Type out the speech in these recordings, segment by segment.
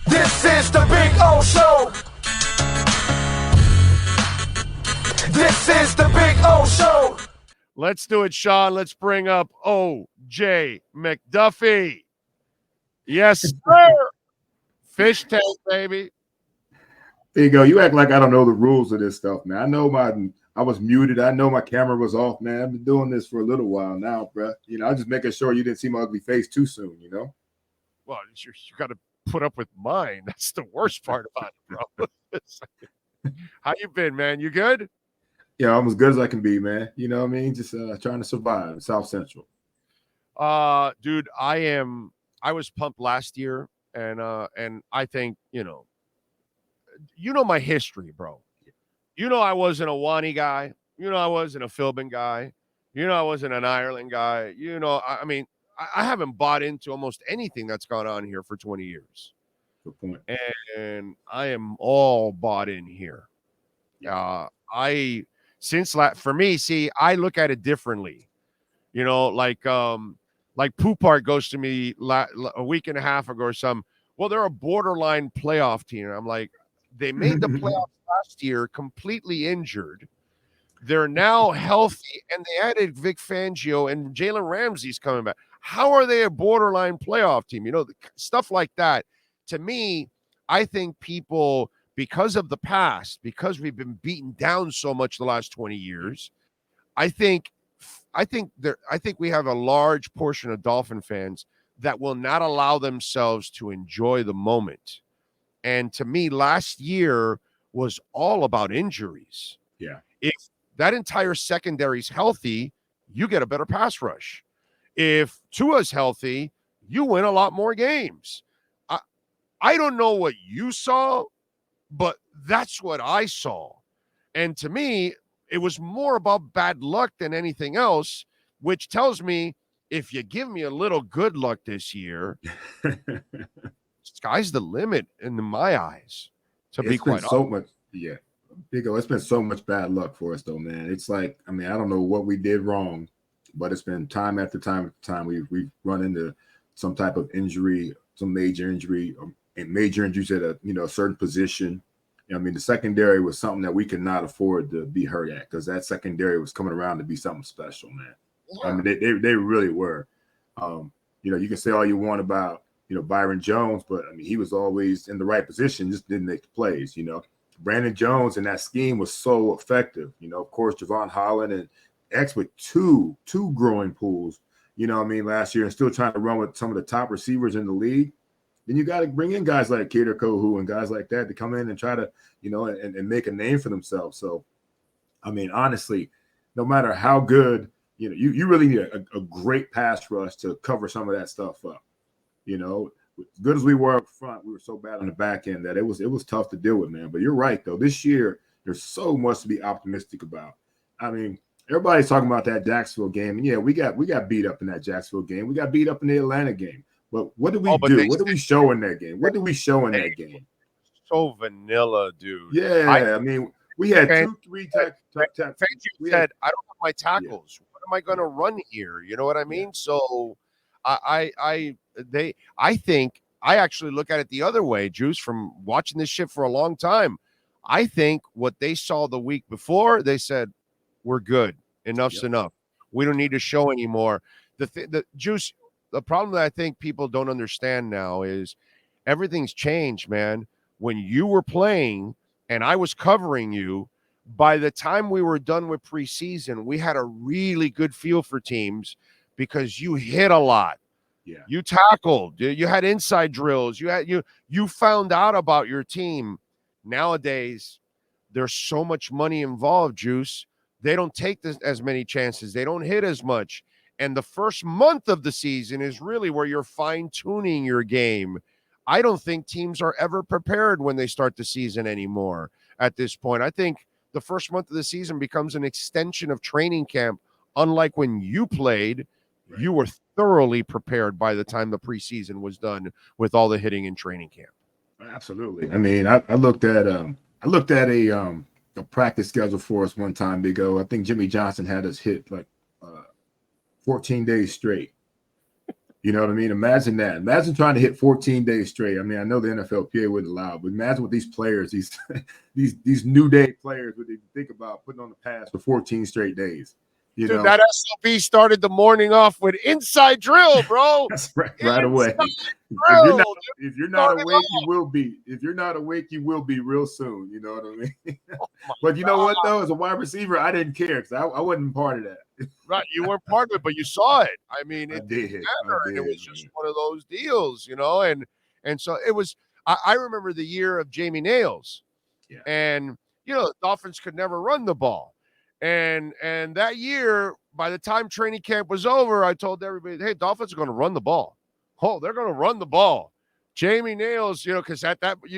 This is the Big O Show. This is the Big O Show. Let's do it, Sean. Let's bring up O.J. McDuffie. Yes, sir. Fish tank, baby. There you go. You act like I don't know the rules of this stuff, man. I know I was muted. I know my camera was off, man. I've been doing this for a little while now, bro. You know, I'm just making sure you didn't see my ugly face too soon, you know? Well, you got to put up with mine. That's the worst part about it, bro. How you been, man? You good? Yeah, I'm as good as I can be, man. You know what I mean? Just trying to survive in South Central. Dude, I was pumped last year, and I think, you know my history, bro. You know I wasn't a Wani guy. You know I wasn't a Philbin guy. You know I wasn't an Ireland guy. You know, I mean, I haven't bought into almost anything that's gone on here for 20 years. Good point. And I am all bought in here. For me, see, I look at it differently. You know, like Poupart goes to me a week and a half ago or something. Well, they're a borderline playoff team. And I'm like, they made the playoffs last year completely injured. They're now healthy, and they added Vic Fangio, and Jalen Ramsey's coming back. How are they a borderline playoff team? You know, stuff like that. To me, I think people, because of the past, because we've been beaten down so much the last 20 years, I think we have a large portion of Dolphin fans that will not allow themselves to enjoy the moment. And to me, last year was all about injuries. Yeah. If that entire secondary is healthy, you get a better pass rush. If Tua's healthy, you win a lot more games. I don't know what you saw, but that's what I saw. And to me, it was more about bad luck than anything else, which tells me if you give me a little good luck this year, sky's the limit in my eyes. To be quite so much, yeah. Big O, it's been so much bad luck for us, though, man. It's like, I mean, I don't know what we did wrong, but it's been time after time after time we've run into some type of injury, some major injury, and major injuries at a certain position. I mean, the secondary was something that we could not afford to be hurt at, because that secondary was coming around to be something special, man. Yeah. I mean, they really were. You can say all you want about Byron Jones, but I mean, he was always in the right position, just didn't make the plays. Brandon Jones in that scheme was so effective. Of course, Javon Holland and X with two growing pools. Last year, and still trying to run with some of the top receivers in the league. Then you got to bring in guys like Kader Kohu and guys like that to come in and try to, and make a name for themselves. So, I mean, honestly, no matter how good, you really need a great pass rush to cover some of that stuff up. As good as we were up front, we were so bad on the back end that it was tough to deal with, man. But you're right, though. This year, there's so much to be optimistic about. I mean, everybody's talking about that Jacksonville game. And yeah, we got beat up in that Jacksonville game. We got beat up in the Atlanta game. But what did we do? What did we show in that game? What did we show in that game? So vanilla, dude. Yeah, I mean, we had 2-3 said, I don't have my tackles. Yeah. What am I going to run here? You know what I mean? Yeah. So I think I actually look at it the other way, Juice, from watching this shit for a long time. I think what they saw the week before, they said, we're good. Enough's enough. We don't need to show anymore. The Juice, the problem that I think people don't understand now is everything's changed, man. When you were playing and I was covering you, by the time we were done with preseason, we had a really good feel for teams because you hit a lot. Yeah. You tackled. You had inside drills. You found out about your team. Nowadays, there's so much money involved, Juice. They don't take as many chances. They don't hit as much. And the first month of the season is really where you're fine-tuning your game. I don't think teams are ever prepared when they start the season anymore at this point. I think the first month of the season becomes an extension of training camp. Unlike when you played, you were thoroughly prepared by the time the preseason was done with all the hitting in training camp. Absolutely. I mean, I looked at a practice schedule for us one time, Big O. I think Jimmy Johnson had us hit like 14 days straight. You know what I mean? Imagine that. Imagine trying to hit 14 days straight. I mean, I know the NFLPA wouldn't allow it, but imagine what these players, these new day players, would they think about putting on the pads for 14 straight days. You Dude, know? that SOB started the morning off with inside drill, bro. That's right away. Drill, if you're not awake, you will be. If you're not awake, you will be real soon. You know what I mean? But you know what, though? As a wide receiver, I didn't care because I wasn't part of that. Right, you weren't part of it, but you saw it. I mean, it didn't matter, and it was just one of those deals, you know. And so it was. I remember the year of Jamie Nails, and you know, the Dolphins could never run the ball, and that year, by the time training camp was over, I told everybody, "Hey, Dolphins are going to run the ball. Oh, they're going to run the ball." Jamie Nails, you know, because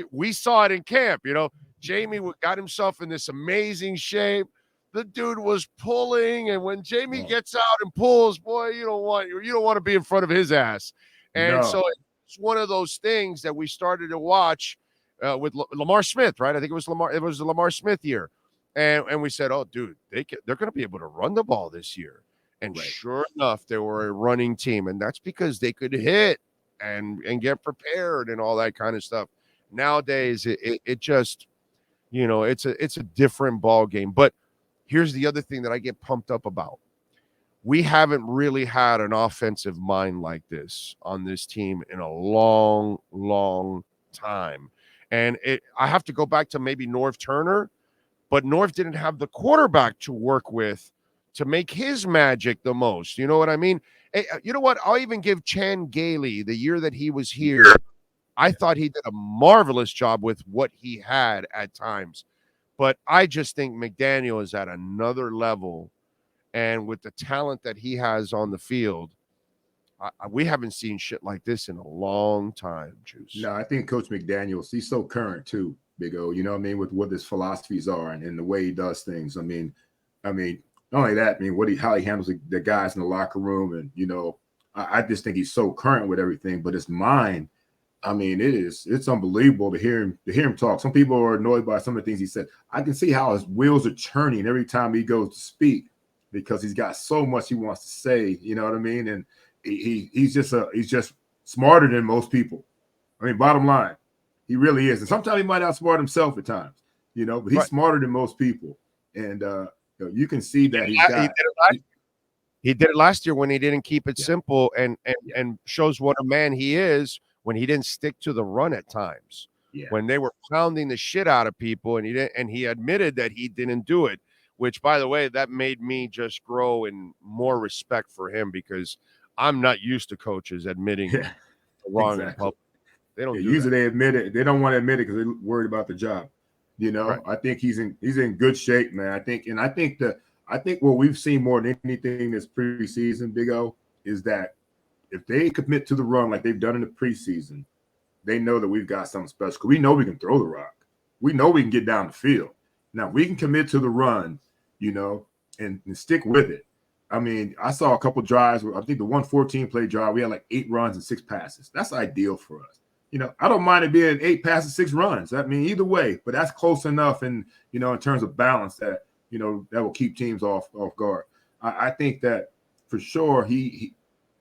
we saw it in camp. You know, Jamie got himself in this amazing shape. The dude was pulling, and when Jamie gets out and pulls, boy, you don't want to be in front of his ass. And so it's one of those things that we started to watch with Lamar Smith, right? I think it was Lamar. It was the Lamar Smith year, and we said, "Oh, dude, they're going to be able to run the ball this year." And sure enough, they were a running team, and that's because they could hit and get prepared and all that kind of stuff. Nowadays, it just, you know, it's a different ball game, but. Here's the other thing that I get pumped up about. We haven't really had an offensive mind like this on this team in a long, long time. And I have to go back to maybe Norv Turner, but Norv didn't have the quarterback to work with to make his magic the most. You know what I mean? Hey, you know what? I'll even give Chan Gailey, the year that he was here, I thought he did a marvelous job with what he had at times. But I just think McDaniel is at another level, and with the talent that he has on the field, we haven't seen shit like this in a long time, Juice. No, I think Coach McDaniel, he's so current too, Big O. You know what I mean, with what his philosophies are and the way he does things. I mean, not only that, I mean, how he handles the guys in the locker room, and you know, I just think he's so current with everything. But his mind. I mean, it's unbelievable to hear him talk. Some people are annoyed by some of the things he said. I can see how his wheels are churning every time he goes to speak because he's got so much he wants to say. You know what I mean? And he's just smarter than most people. I mean, bottom line, he really is. And sometimes he might outsmart himself at times, you know, but he's smarter than most people. And you can see that he did it last year when he didn't keep it simple and shows what a man he is. When he didn't stick to the run at times, when they were pounding the shit out of people, and he admitted that he didn't do it, which, by the way, that made me just grow in more respect for him because I'm not used to coaches admitting wrong in public. They don't. Usually they admit it. They don't want to admit it because they're worried about the job. You know, I think he's in good shape, man. I think what we've seen more than anything this preseason, Big O, is that. If they commit to the run like they've done in the preseason, they know that we've got something special. Because we know we can throw the rock. We know we can get down the field. Now, we can commit to the run, you know, and stick with it. I mean, I saw a couple drives. I think the 114 play drive, we had like 8 runs and 6 passes. That's ideal for us. You know, I don't mind it being 8 passes, 6 runs. I mean, either way, but that's close enough. And, you know, in terms of balance that, you know, that will keep teams off guard. I think that for sure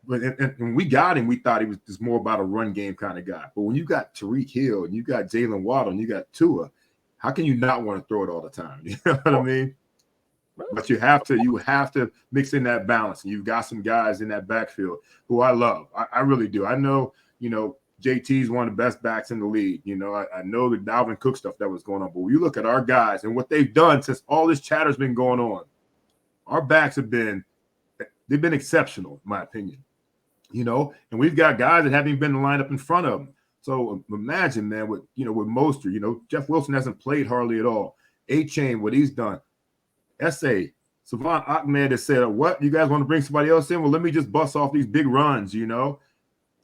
when we got him, we thought he was just more about a run game kind of guy. But when you got Tyreek Hill and you got Jalen Waddle and you got Tua, how can you not want to throw it all the time? You know what I mean? But you have to mix in that balance. And you've got some guys in that backfield who I love. I really do. I know, you know, JT is one of the best backs in the league. You know, I know the Dalvin Cook stuff that was going on. But when you look at our guys and what they've done since all this chatter's been going on, our backs they've been exceptional, in my opinion. You know, and we've got guys that haven't even been lined up in front of them. So imagine, man, with Mostert, you know, Jeff Wilson hasn't played hardly at all. A-Chain, what he's done. S.A. Savant Ahmed has said, what? You guys want to bring somebody else in? Well, let me just bust off these big runs, you know.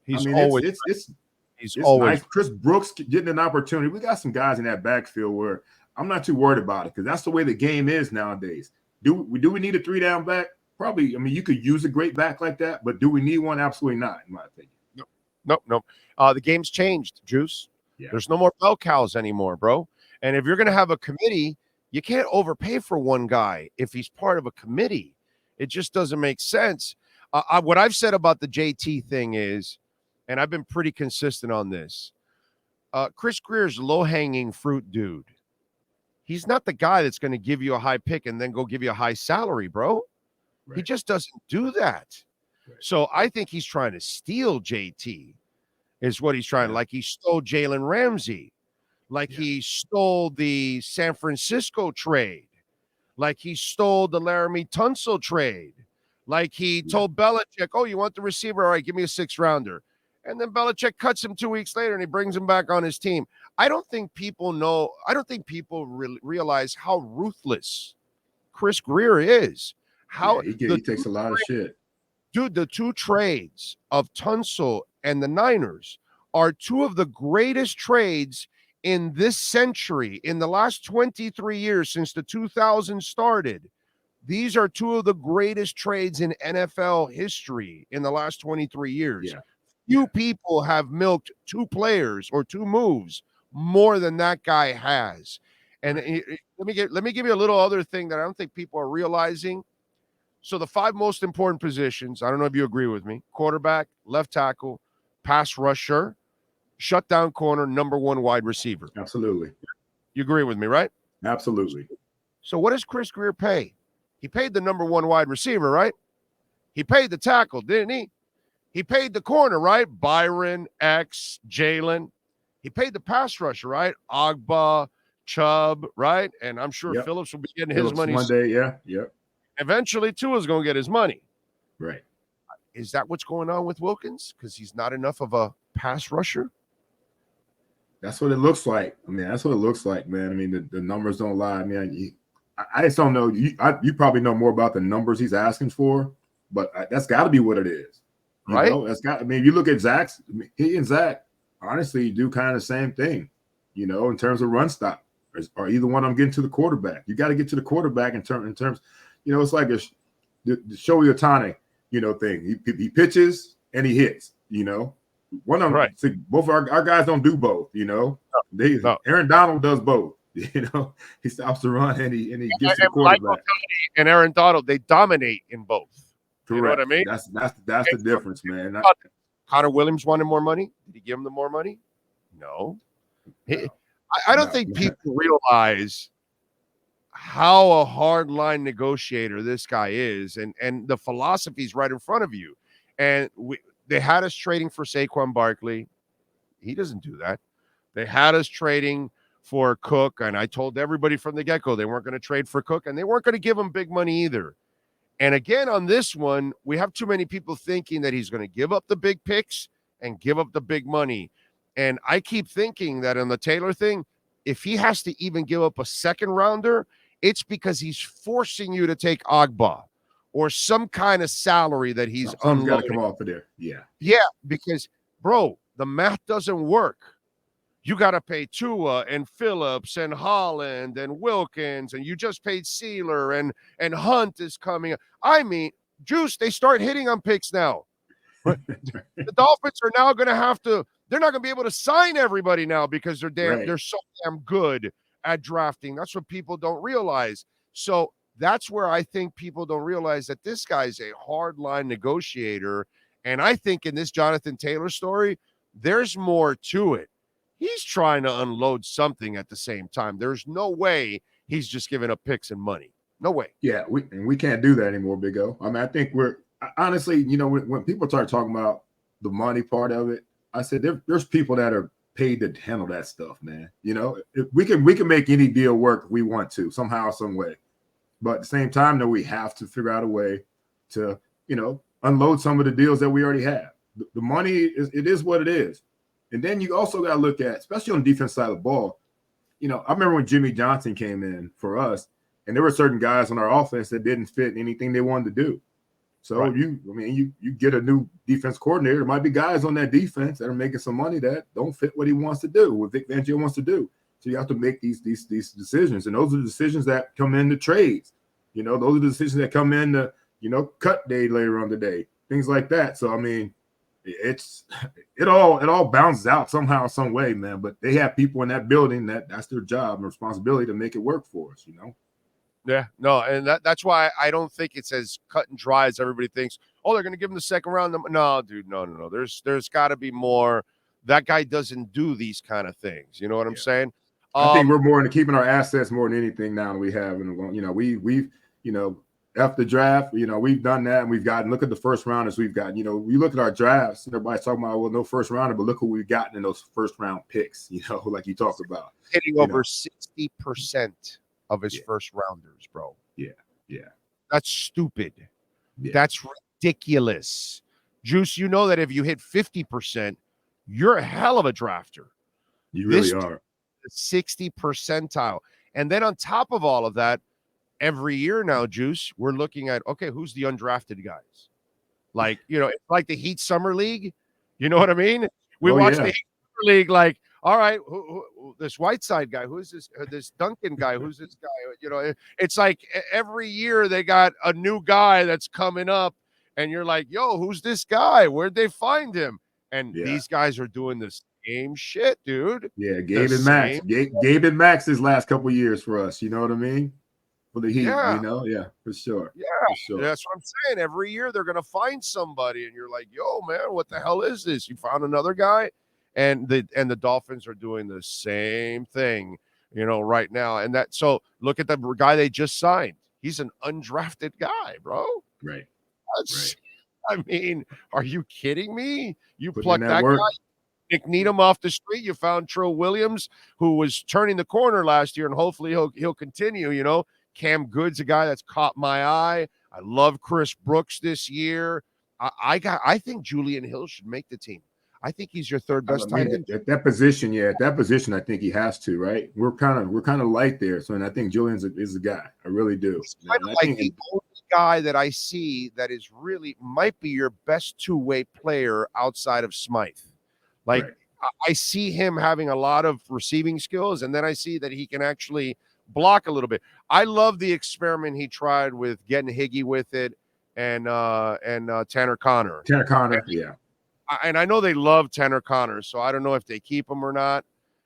He's always nice. Chris Brooks getting an opportunity. We got some guys in that backfield where I'm not too worried about it because that's the way the game is nowadays. Do we need a 3-down back? Probably. I mean, you could use a great back like that, but do we need one? Absolutely not, in my opinion. No. The game's changed, Juice. Yeah. There's no more bell cows anymore, bro. And if you're going to have a committee, you can't overpay for one guy if he's part of a committee. It just doesn't make sense. What I've said about the JT thing is, and I've been pretty consistent on this, Chris Greer's low-hanging fruit dude. He's not the guy that's going to give you a high pick and then go give you a high salary, bro. Right. He just doesn't do that. Right. So I think he's trying to steal JT is what he's trying. Like he stole Jalen Ramsey. Like he stole the San Francisco trade. Like he stole the Laramie Tunsil trade. Like he told Belichick, oh, you want the receiver? All right, give me a 6th-rounder. And then Belichick cuts him 2 weeks later and he brings him back on his team. I don't think people realize how ruthless Chris Greer is. He takes a lot of shit. Dude, the 2 trades of Tunsil and the Niners are 2 of the greatest trades in this century, in the last 23 years since the 2000s started. These are 2 of the greatest trades in NFL history in the last 23 years. Yeah. Few people have milked 2 players or 2 moves more than that guy has. And let me give you a little other thing that I don't think people are realizing. So the 5 most important positions, I don't know if you agree with me: quarterback, left tackle, pass rusher, shutdown corner, number 1 wide receiver. Absolutely. You agree with me, right? Absolutely. So what does Chris Greer pay? He paid the number 1 wide receiver, right? He paid the tackle, didn't he? He paid the corner, right? Byron, X, Jalen. He paid the pass rusher, right? Agba, Chubb, right? And I'm sure Phillips will be getting his money Monday. Yeah. Eventually, Tua's going to get his money. Right. Is that what's going on with Wilkins? Because he's not enough of a pass rusher? That's what it looks like. I mean, that's what it looks like, man. I mean, the numbers don't lie. I mean, I just don't know. You probably know more about the numbers he's asking for, but that's got to be what it is. Right? I mean, you look at Zach's, he and Zach honestly do kind of the same thing, in terms of run stop, or either one of them getting to the quarterback. You got to get to the quarterback in terms, it's like the Shohei Ohtani, thing. He pitches and he hits, One of them, right. See, both of our guys don't do both, No. Aaron Donald does both, He stops the run and he gets to the quarterback. Like Ohtani and Aaron Donald, they dominate in both. Correct. You know what I mean? That's the difference, man. Connor Williams wanted more money. Did he give him the more money? No. I don't think people realize how a hard-line negotiator this guy is, and the philosophy's right in front of you. And they had us trading for Saquon Barkley. He doesn't do that. They had us trading for Cook, and I told everybody from the get-go they weren't going to trade for Cook, and they weren't going to give him big money either. And again, on this one, we have too many people thinking that he's going to give up the big picks and give up the big money. And I keep thinking that on the Taylor thing, if he has to even give up a 2nd-rounder, it's because he's forcing you to take Agba or some kind of salary that he's unloading. Got to come off of there. Yeah, because, bro, the math doesn't work. You got to pay Tua and Phillips and Holland and Wilkins, and you just paid Sealer and Hunt is coming. I mean, Juice, they start hitting on picks now. The Dolphins are now going to have to – they're not going to be able to sign everybody now because they're so damn good at drafting. That's what people don't realize. So that's where I think people don't realize that this guy's a hardline negotiator. And I think in this Jonathan Taylor story, there's more to it. He's trying to unload something at the same time. There's no way he's just giving up picks and money. No way. Yeah, we can't do that anymore, Big O. I mean, I think we're honestly, when people start talking about the money part of it, I said there's people that are paid to handle that stuff, man. If we can make any deal work if we want to, somehow, some way. But at the same time, though, we have to figure out a way to, unload some of the deals that we already have. The money is what it is. And then you also got to look at, especially on the defense side of the ball, I remember when Jimmy Johnson came in for us, and there were certain guys on our offense that didn't fit anything they wanted to do. So right. you get a new defense coordinator. There might be guys on that defense that are making some money that don't fit what he wants to do, what Vic Fangio wants to do. So you have to make these decisions, and those are the decisions that come into trades. Those are the decisions that come into cut day later on the day, things like that. So I mean. It all bounces out somehow, some way, man. But they have people in that building that's their job and responsibility to make it work for us, Yeah, no, and that's why I don't think it's as cut and dry as everybody thinks. Oh, they're going to give him the second round. No, dude, no. There's got to be more. That guy doesn't do these kind of things. You know what I'm saying? I think we're more into keeping our assets more than anything now that we have in the long. You know, we've after the draft, we've done that, and we've gotten. Look at the first rounders we've gotten. You know, we look at our drafts. Everybody's talking about, well, no first rounder, but look who we've gotten in those first round picks. You know, like you talked about, hitting over 60% of his first rounders, bro. Yeah. That's stupid. Yeah. That's ridiculous. Juice, you know that if you hit 50%, you're a hell of a drafter. You really are. 60 percentile. And then on top of all of that, every year now, Juice, we're looking at, okay, who's the undrafted guys? Like, it's like the Heat Summer League. You know what I mean? We watch the Heat Summer League like, all right, who, this Whiteside guy, who's this Duncan guy, who's this guy? It's like every year they got a new guy that's coming up, and you're like, yo, who's this guy? Where'd they find him? And these guys are doing the same shit, dude. Yeah, Gabe and Max. Gabe and Max his last couple of years for us. You know what I mean? For the Heat, for sure. Yeah, for sure. That's what I'm saying. Every year they're gonna find somebody, and you're like, yo, man, what the hell is this? You found another guy? And the Dolphins are doing the same thing, right now. And so look at the guy they just signed. He's an undrafted guy, bro. Right. I mean, are you kidding me? You Putting plucked that work. guy, Nick Needham, off the street. You found Trill Williams, who was turning the corner last year, and hopefully he'll continue. Cam Good's a guy that's caught my eye. I love Chris Brooks this year. I think Julian Hill should make the team. I think he's your third best tight end. At that position, I think he has to, right? We're kind of light there. So, and I think Julian is a guy. I really do. He's kind of like the only guy that I see that is really might be your best two-way player outside of Smythe. Like, I see him having a lot of receiving skills, and then I see that he can actually block a little bit. I love the experiment he tried with getting Higgy with it and Tanner Connor. And I know they love Tanner Connor, so I don't know if they keep him or not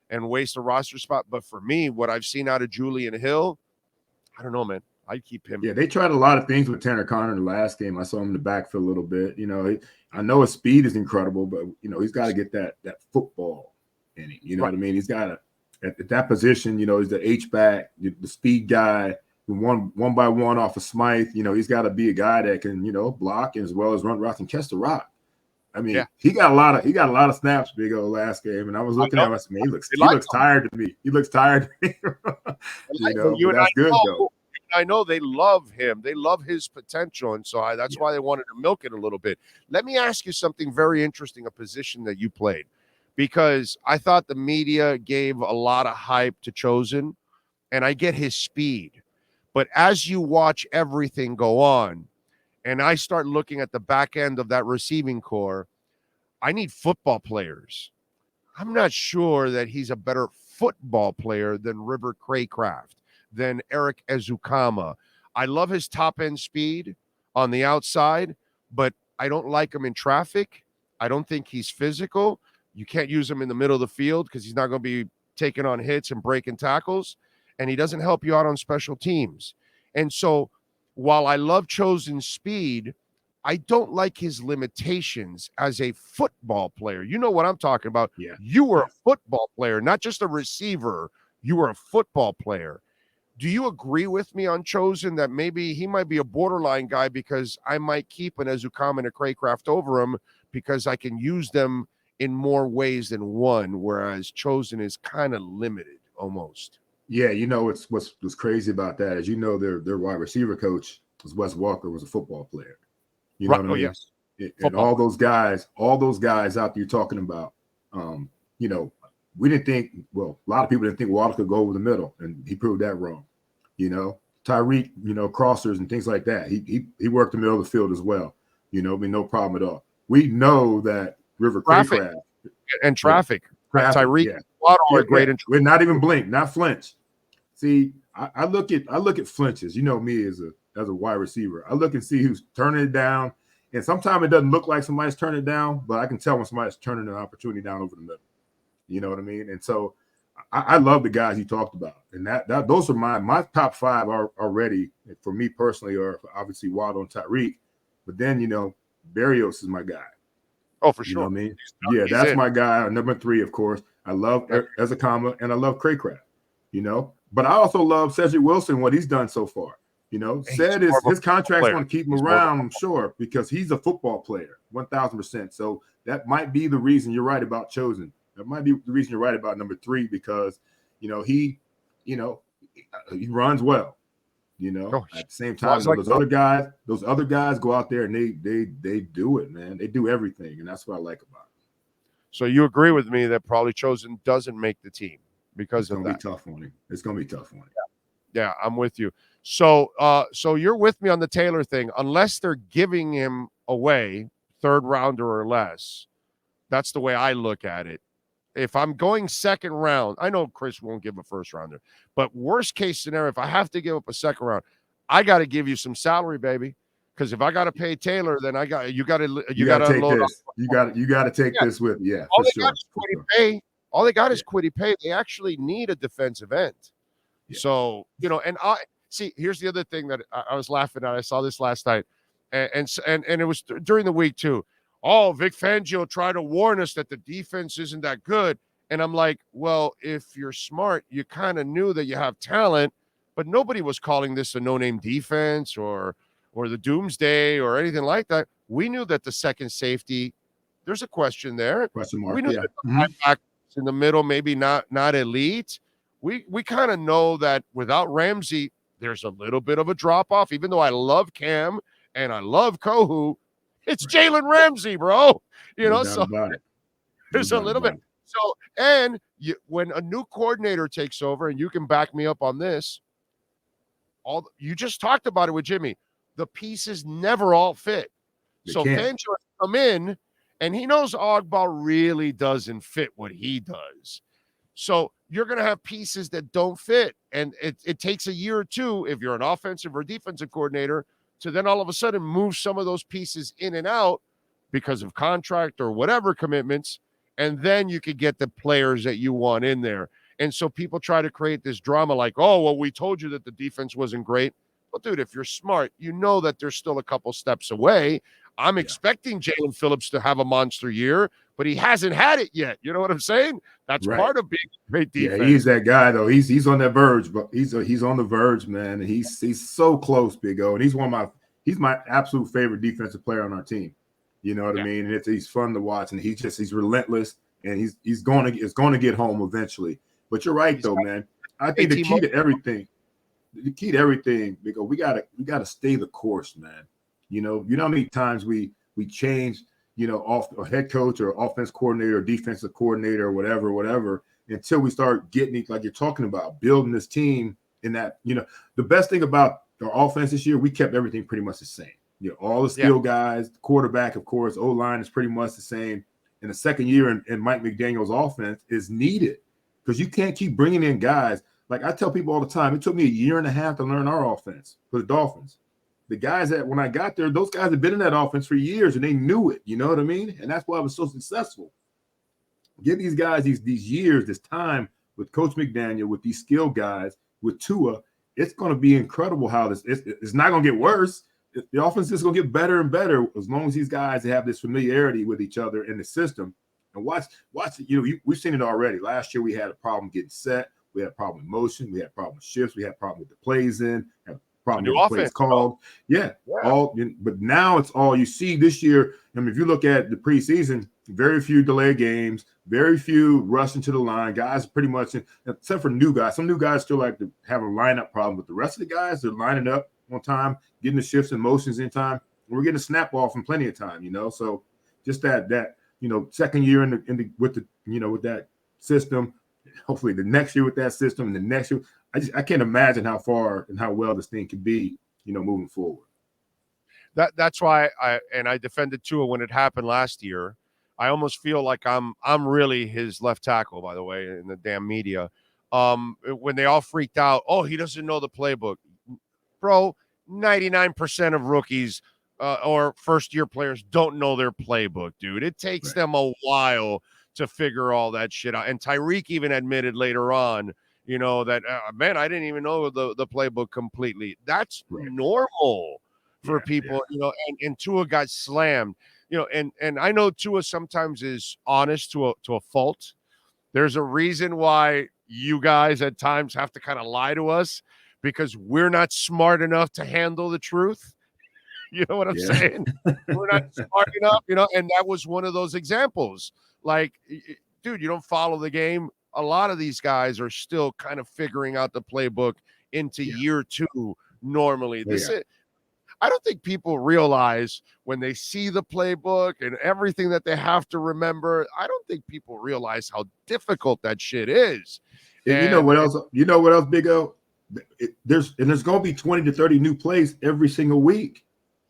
and waste a roster spot. But for me, what I've seen out of Julian Hill, I don't know, man. I'd keep him. Yeah, they tried a lot of things with Tanner Connor in the last game. I saw him in the backfield a little bit. I know his speed is incredible, but, he's got to get that football in him. You know what I mean? He's got to, at that position, he's the H-back, the speed guy, one by one off of Smythe. He's got to be a guy that can, block as well as run routes and catch the rock. I mean, he got a lot of snaps, Big O, last game, and I was looking at him. I said, man, he looks tired to me. He looks tired to me. But that's good though. I know they love him. They love his potential, and so that's why they wanted to milk it a little bit. Let me ask you something very interesting, a position that you played, because I thought the media gave a lot of hype to Chosen, and I get his speed. But as you watch everything go on, and I start looking at the back end of that receiving core, I need football players. I'm not sure that he's a better football player than River Craycraft, than Eric Ezukama. I love his top-end speed on the outside, but I don't like him in traffic. I don't think he's physical. You can't use him in the middle of the field because he's not going to be taking on hits and breaking tackles, and he doesn't help you out on special teams. And so while I love Chosen's speed, I don't like his limitations as a football player. You know what I'm talking about. Yeah. You were a football player, not just a receiver. You were a football player. Do you agree with me on Chosen that maybe he might be a borderline guy because I might keep an Ezukama and a Craycraft over him because I can use them in more ways than one, whereas Chosen is kind of limited almost? Yeah, what's crazy about that is their wide receiver coach was Wes Walker, was a football player. You know what I mean? Yes. And all those guys out there you're talking about, we didn't think, a lot of people didn't think Walker could go over the middle, and he proved that wrong. Tyreek, crossers and things like that. He worked the middle of the field as well. No problem at all. We know that River Craycraft and traffic. Tyreek, great. We're not even blink, not flinch. See, I look at flinches. Me as a wide receiver. I look and see who's turning it down, and sometimes it doesn't look like somebody's turning it down, but I can tell when somebody's turning an opportunity down over the middle. You know what I mean? And so I love the guys you talked about, and that those are my top 5 are already for me personally, or obviously Waddle and Tyreek, but then Berrios is my guy. Oh, for You sure. know what I mean? Yeah, that's in. my guy. Number 3, of course. I love Ezekama and I love Craycraft. But I also love Cedric Wilson, what he's done so far. Said his contract's going to keep him around, I'm sure, because he's a football player, 1,000%. So that might be the reason you're right about Chosen. That might be the reason you're right about number 3, because he runs well. At the same time, those other guys go out there and they do it, man. They do everything, and that's what I like about it. So you agree with me that probably Chosen doesn't make the team because of that? It's going to be tough on him. It's going to be tough on him. Yeah, I'm with you. So you're with me on the Taylor thing. Unless they're giving him away, 3rd rounder or less, that's the way I look at it. If I'm going 2nd round, I know Chris won't give a 1st rounder, but worst case scenario, if I have to give up a 2nd round, I got to give you some salary, baby. Because if I got to pay Taylor, then you got to unload. You got to take this with you. Yeah, all for they got is sure. Quiddy Pay. All they got is Quiddy Pay. They actually need a defensive end. Yeah. So and I see. Here's the other thing that I was laughing at. I saw this last night, and it was during the week too. Oh, Vic Fangio tried to warn us that the defense isn't that good. And I'm like, well, if you're smart, you kind of knew that you have talent, but nobody was calling this a no-name defense or the doomsday or anything like that. We knew that the second safety, there's a question there. Question mark, we knew that the linebackers in the middle, maybe not elite. We kind of know that without Ramsey, there's a little bit of a drop-off, even though I love Cam and I love Kohu. It's Jalen Ramsey, bro. So there's a little bit. So, and when a new coordinator takes over, and you can back me up on this, you just talked about it with Jimmy. The pieces never all fit. So Fangio come in, and he knows Ogbah really doesn't fit what he does. So you're going to have pieces that don't fit, and it takes a year or two if you're an offensive or defensive coordinator to then all of a sudden move some of those pieces in and out because of contract or whatever commitments, and then you could get the players that you want in there. And so people try to create this drama like, oh, well, we told you that the defense wasn't great. Well, dude, if you're smart, you know that they're still a couple steps away. I'm expecting Jalen Phillips to have a monster year, but he hasn't had it yet. You know what I'm saying? That's part of being a great defense. Yeah, he's that guy though. He's on that verge, but he's on the verge, man. And he's so close, Big O. And he's my absolute favorite defensive player on our team. You know what I mean? And he's fun to watch, and he's relentless, and he's going to get home eventually. But you're right though, man. I think the key to everything, Big O, we gotta stay the course, man. You know how many times we change, off a head coach or offense coordinator or defensive coordinator or whatever, until we start getting it, like you're talking about, building this team in that, the best thing about our offense this year, we kept everything pretty much the same. All the skill guys, the quarterback, of course, O-line is pretty much the same. And the second year in Mike McDaniel's offense is needed because you can't keep bringing in guys. Like I tell people all the time, it took me a year and a half to learn our offense for the Dolphins. The guys that when I got there, those guys have been in that offense for years and they knew it. You know what I mean? And that's why I was so successful. Give these guys these years, this time with Coach McDaniel, with these skill guys, with Tua. It's going to be incredible how it's not going to get worse. The offense is going to get better and better as long as these guys have this familiarity with each other in the system. And watch. We've seen it already. Last year we had a problem getting set. We had a problem with motion. We had a problem with shifts. We had a problem with the plays in. Had a problem with the plays called. But now it's all you see this year. I mean, if you look at the preseason, very few delay games, very few rushing to the line. Guys pretty much, except for new guys. Some new guys still like to have a lineup problem, but the rest of the guys, they're lining up on time, getting the shifts and motions in time. We're getting a snap off in plenty of time, So just that second year with that system. Hopefully the next year with that system and the next year, I can't imagine how far and how well this thing could be, moving forward. That's why I defended Tua when it happened last year. I almost feel like I'm really his left tackle, by the way, in the damn media. When they all freaked out, oh, he doesn't know the playbook. Bro, 99% of rookies or first-year players don't know their playbook, dude. It takes them a while to figure all that shit out. And Tyreek even admitted later on, that, man, I didn't even know the playbook completely. That's normal for people, and Tua got slammed, and I know Tua sometimes is honest to a fault. There's a reason why you guys at times have to kind of lie to us, because we're not smart enough to handle the truth. You know what I'm saying? We're not smart enough, and that was one of those examples. Like, dude, you don't follow the game. A lot of these guys are still kind of figuring out the playbook into year 2 normally. I don't think people realize when they see the playbook and everything that they have to remember, I don't think people realize how difficult that shit is. And you know what else? You know what else, Big O? There's going to be 20 to 30 new plays every single week.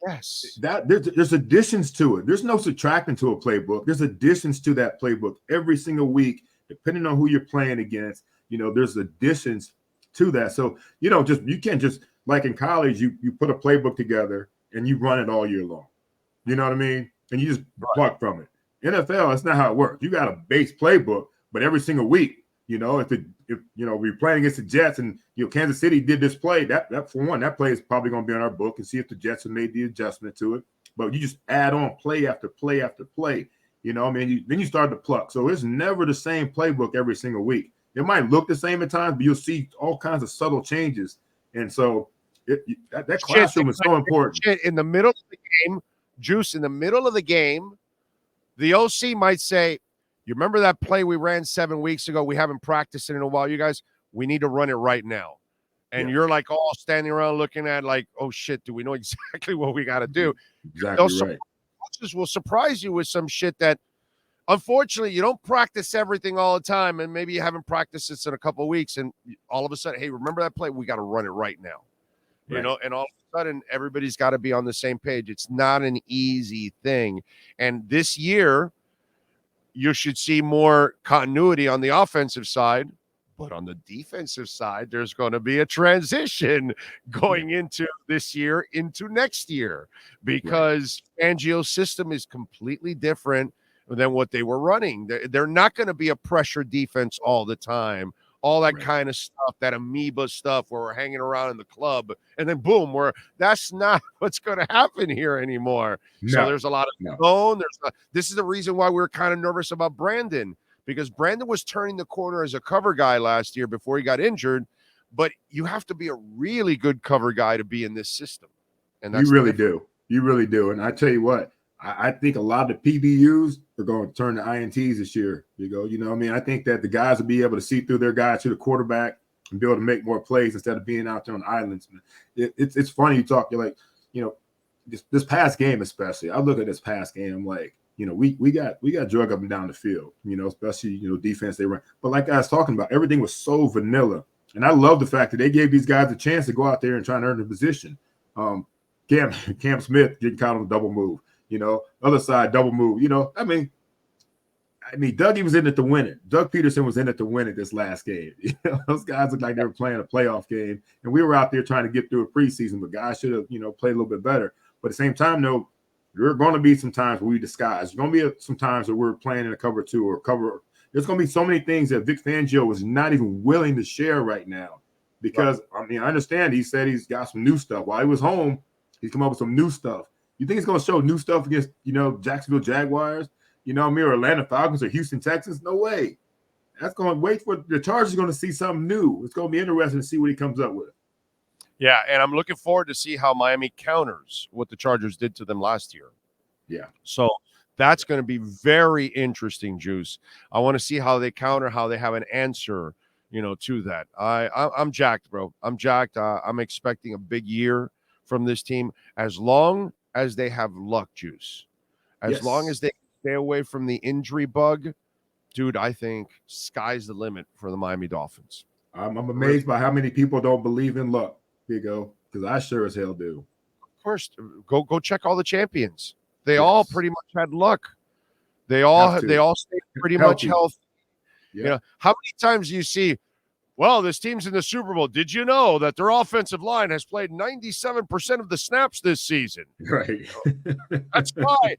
Yes. There's additions to it. There's no subtracting to a playbook. There's additions to that playbook every single week, depending on who you're playing against. There's additions to that. So, you can't just, like in college, you put a playbook together and you run it all year long. You know what I mean? And you just pluck from it. NFL, that's not how it works. You got a base playbook, but every single week, if we're playing against the Jets and Kansas City did this play, that for one, that play is probably going to be on our book and see if the Jets have made the adjustment to it. But you just add on play after play after play. Then you start to pluck. So it's never the same playbook every single week. It might look the same at times, but you'll see all kinds of subtle changes. And so that classroom is so important. In the middle of the game, Juice, in the middle of the game, the OC might say, you remember that play we ran 7 weeks ago? We haven't practiced it in a while. You guys, we need to run it right now. And you're like all standing around looking at like, oh, shit, do we know exactly what we got to do? Exactly right. Coaches will surprise you with some shit that, unfortunately, you don't practice everything all the time, and maybe you haven't practiced this in a couple of weeks, and all of a sudden, hey, remember that play? We got to run it right now. And all of a sudden, everybody's got to be on the same page. It's not an easy thing. And this year, you should see more continuity on the offensive side, but on the defensive side, there's going to be a transition going into this year, into next year, because Fangio's system is completely different than what they were running. They're not going to be a pressure defense all the time, all that kind of stuff, that amoeba stuff where we're hanging around in the club and then boom, that's not what's going to happen here anymore. So there's a lot of zone. This is the reason why we're kind of nervous about Brandon, because Brandon was turning the corner as a cover guy last year before he got injured, but you have to be a really good cover guy to be in this system. And that's you really do. And I tell you what, I think a lot of the PBUs are going to turn to INTs this year. I think that the guys will be able to see through their guys to the quarterback and be able to make more plays instead of being out there on islands. It's funny you're like, this past game especially. I look at this past game, I'm like, we got drug up and down the field, especially defense they run. But like I was talking about, everything was so vanilla, and I love the fact that they gave these guys a chance to go out there and try and earn the position. Cam Smith getting caught on a double move. Other side double move. I mean, Dougie was in it to win it. Doug Peterson was in it to win it this last game. Those guys looked like they were playing a playoff game, and we were out there trying to get through a preseason. But guys should have, played a little bit better. But at the same time, though, there are going to be some times where we disguise. There's going to be some times where we're playing in a cover 2 or cover. There's going to be so many things that Vic Fangio is not even willing to share right now, because I understand he said he's got some new stuff while he was home. He's come up with some new stuff. You think he's going to show new stuff against, Jacksonville Jaguars, or Atlanta Falcons or Houston Texans? No way. That's going to wait for the Chargers are going to see something new. It's going to be interesting to see what he comes up with. Yeah, and I'm looking forward to see how Miami counters what the Chargers did to them last year. Yeah. So that's going to be very interesting, Juice. I want to see how they counter, how they have an answer, to that. I'm jacked, bro. I'm jacked. I'm expecting a big year from this team, as long as they have luck, Juice. As long as they stay away from the injury bug, dude, I think sky's the limit for the Miami Dolphins. I'm amazed by how many people don't believe in luck, because I sure as hell do. Of course, go check all the champions. They all pretty much had luck. They all stayed pretty much healthy. Yeah. How many times do you see, well, this team's in the Super Bowl. Did you know that their offensive line has played 97% of the snaps this season? Right. That's why.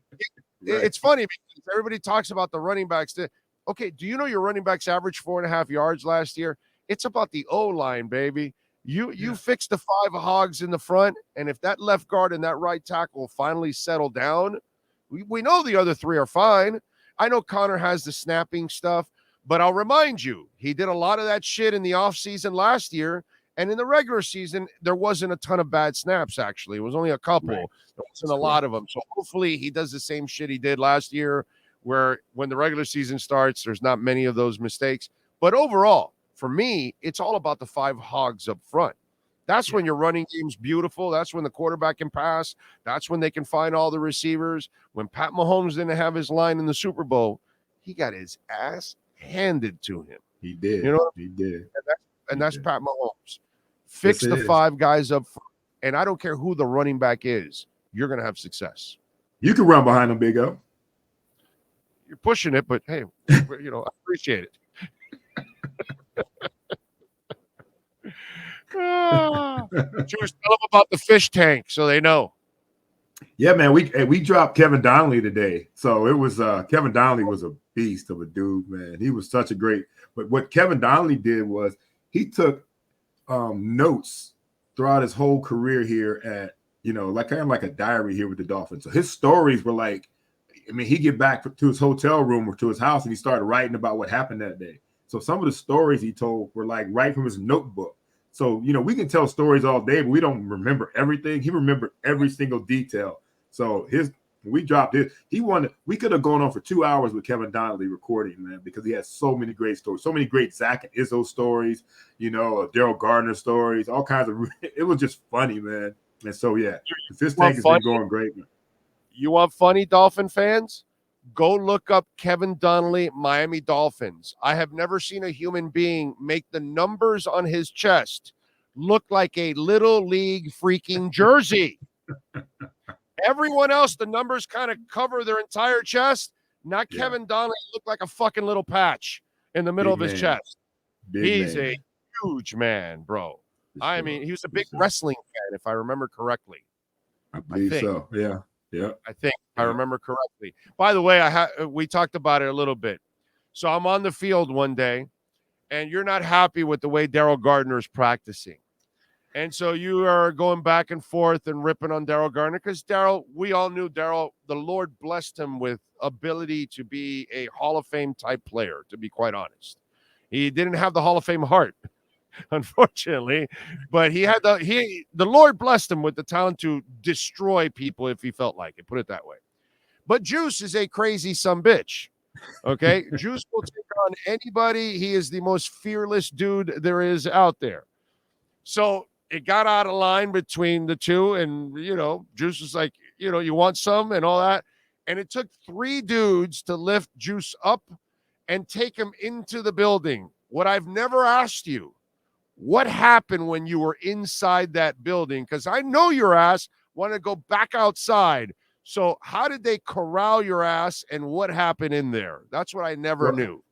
It's funny because everybody talks about the running backs. Okay, do you know your running backs averaged 4.5 yards last year? It's about the O-line, baby. You fix the 5 hogs in the front, and if that left guard and that right tackle finally settle down, we know the other 3 are fine. I know Connor has the snapping stuff, but I'll remind you, he did a lot of that shit in the offseason last year, and in the regular season, there wasn't a ton of bad snaps, actually. It was only a couple. Right. There wasn't a lot of them. So hopefully he does the same shit he did last year, where when the regular season starts, there's not many of those mistakes. But overall, for me, it's all about the 5 hogs up front. That's when your running game's beautiful. That's when the quarterback can pass. That's when they can find all the receivers. When Pat Mahomes didn't have his line in the Super Bowl, he got his ass handed to him. He did. You know, he did. And that's Pat Mahomes. Fix the 5 guys up front, and I don't care who the running back is. You're going to have success. You can run behind him, Big O. You're pushing it, but hey, I appreciate it. Just tell them about the fish tank so they know. Yeah, man, we dropped Kevin Donnelly today. So it was Kevin Donnelly was a beast of a dude, man. He was such a great. But what Kevin Donnelly did was he took notes throughout his whole career here at, like kind of like a diary here with the Dolphins. So his stories were like, he'd get back to his hotel room or to his house and he started writing about what happened that day. So some of the stories he told were like right from his notebook. So, we can tell stories all day, but we don't remember everything. He remembered every single detail. So we dropped it. We could have gone on for 2 hours with Kevin Donnelly recording, man, because he has so many great stories, so many great Zach and Izzo stories, Daryl Gardner stories, all kinds of, it was just funny, man. And so, yeah, this tank has been going great, man. You want funny Dolphin fans? Go look up Kevin Donnelly, Miami Dolphins. I have never seen a human being make the numbers on his chest look like a little league freaking jersey. Everyone else, the numbers kind of cover their entire chest. Not Kevin Donnelly look like a fucking little patch in the middle of his chest. He's a huge man, bro. I mean, he was a big wrestling fan, if I remember correctly. I believe so. Yeah. Yeah. I think I remember correctly. By the way, we talked about it a little bit. So I'm on the field one day, and you're not happy with the way Daryl Gardner is practicing. And so you are going back and forth and ripping on Daryl Gardner because we all knew Daryl, the Lord blessed him with ability to be a Hall of Fame type player, to be quite honest. He didn't have the Hall of Fame heart, unfortunately, but he had the Lord blessed him with the talent to destroy people if he felt like it, put it that way. But Juice is a crazy sumbitch. Okay. Juice will take on anybody. He is the most fearless dude there is out there. So it got out of line between the two, and Juice was like, you want some and all that. And it took 3 dudes to lift Juice up and take him into the building. What I've never asked you, what happened when you were inside that building? Because I know your ass wanted to go back outside. So how did they corral your ass, and what happened in there? That's what I never knew.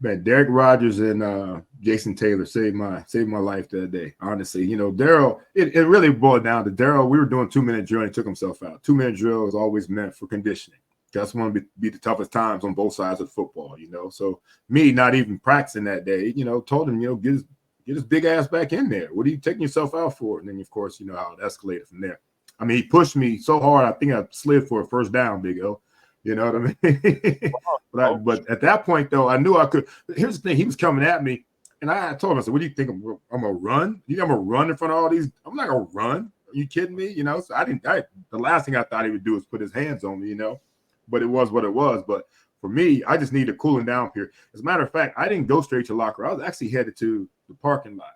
Man, Derek Rogers and Jason Taylor saved my life that day. Honestly, Daryl, it really boiled down to Daryl. We were doing 2-minute drill and he took himself out. 2-minute drill is always meant for conditioning. That's one to be the toughest times on both sides of football, So me not even practicing that day, told him, get his big ass back in there. What are you taking yourself out for? And then, of course, how it escalated from there. I mean, he pushed me so hard, I think I slid for a first down, Big O. You know what I mean? but at that point, though, I knew I could. Here's the thing. He was coming at me, and I told him, I said, what do you think? I'm going to run? You think I'm going to run in front of all these? I'm not going to run. Are you kidding me? So the last thing I thought he would do is put his hands on me, But it was what it was. But for me, I just needed a cooling down period. As a matter of fact, I didn't go straight to locker. I was actually headed to the parking lot.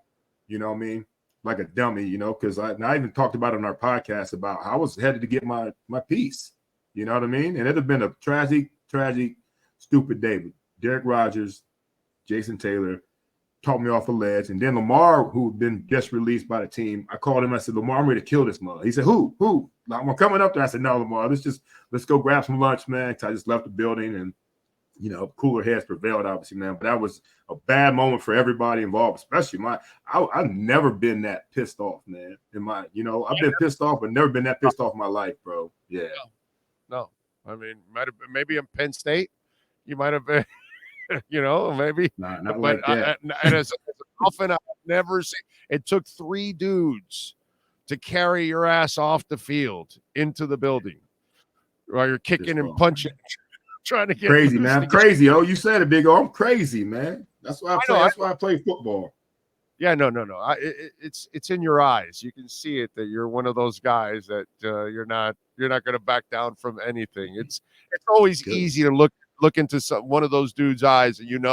You know what I mean? Like a dummy, because I even talked about it on our podcast about how I was headed to get my piece. You know what I mean? And it'd have been a tragic, stupid day. But Derek Rogers, Jason Taylor talked me off a ledge. And then Lamar, who had been just released by the team, I called him. I said, Lamar, I'm ready to kill this mother. He said, who? I'm coming up there. I said, no, Lamar, let's go grab some lunch, man. I just left the building and, cooler heads prevailed, obviously, man. But that was a bad moment for everybody involved, especially I've never been that pissed off, man. I've been pissed off, but never been that pissed off in my life, bro. Yeah. No. I mean, maybe in Penn State, you might have been. maybe. Not But like that. and as a Dolphin, I've never seen. It took 3 dudes to carry your ass off the field into the building while you're kicking and punching, trying to get crazy, man. I'm crazy. Oh, you said it, Big O. I'm crazy, man. That's why I play. That's why I play football. Yeah, no. It's in your eyes. You can see it that you're one of those guys that you're not going to back down from anything. It's always easy to look into one of those dudes' eyes, and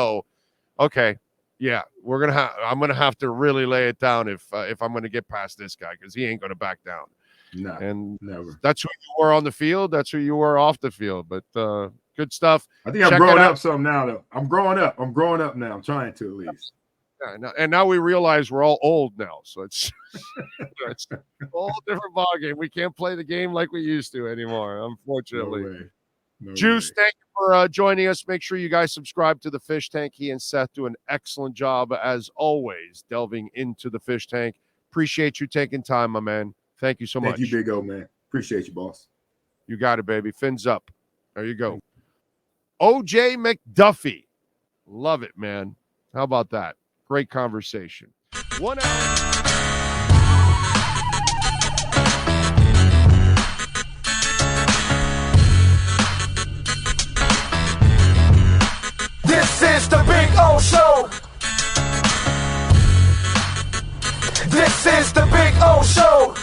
okay, yeah, I'm gonna have to really lay it down if I'm gonna get past this guy, because he ain't gonna back down. No, and never. That's who you were on the field. That's who you were off the field. But good stuff. I think I'm growing up some now, though. I'm growing up now. I'm trying to, at least. Yeah, and now we realize we're all old now, so it's a whole different ballgame. We can't play the game like we used to anymore, unfortunately. No Juice, way. thank you for joining us. Make sure you guys subscribe to the Fish Tank. He and Seth do an excellent job, as always, delving into the Fish Tank. Appreciate you taking time, my man. Thank you so much. Thank you, Big O, man. Appreciate you, boss. You got it, baby. Fins up. There you go. OJ McDuffie. Love it, man. How about that? Great conversation. 1 hour. This is the Big O Show. This is the Big O Show.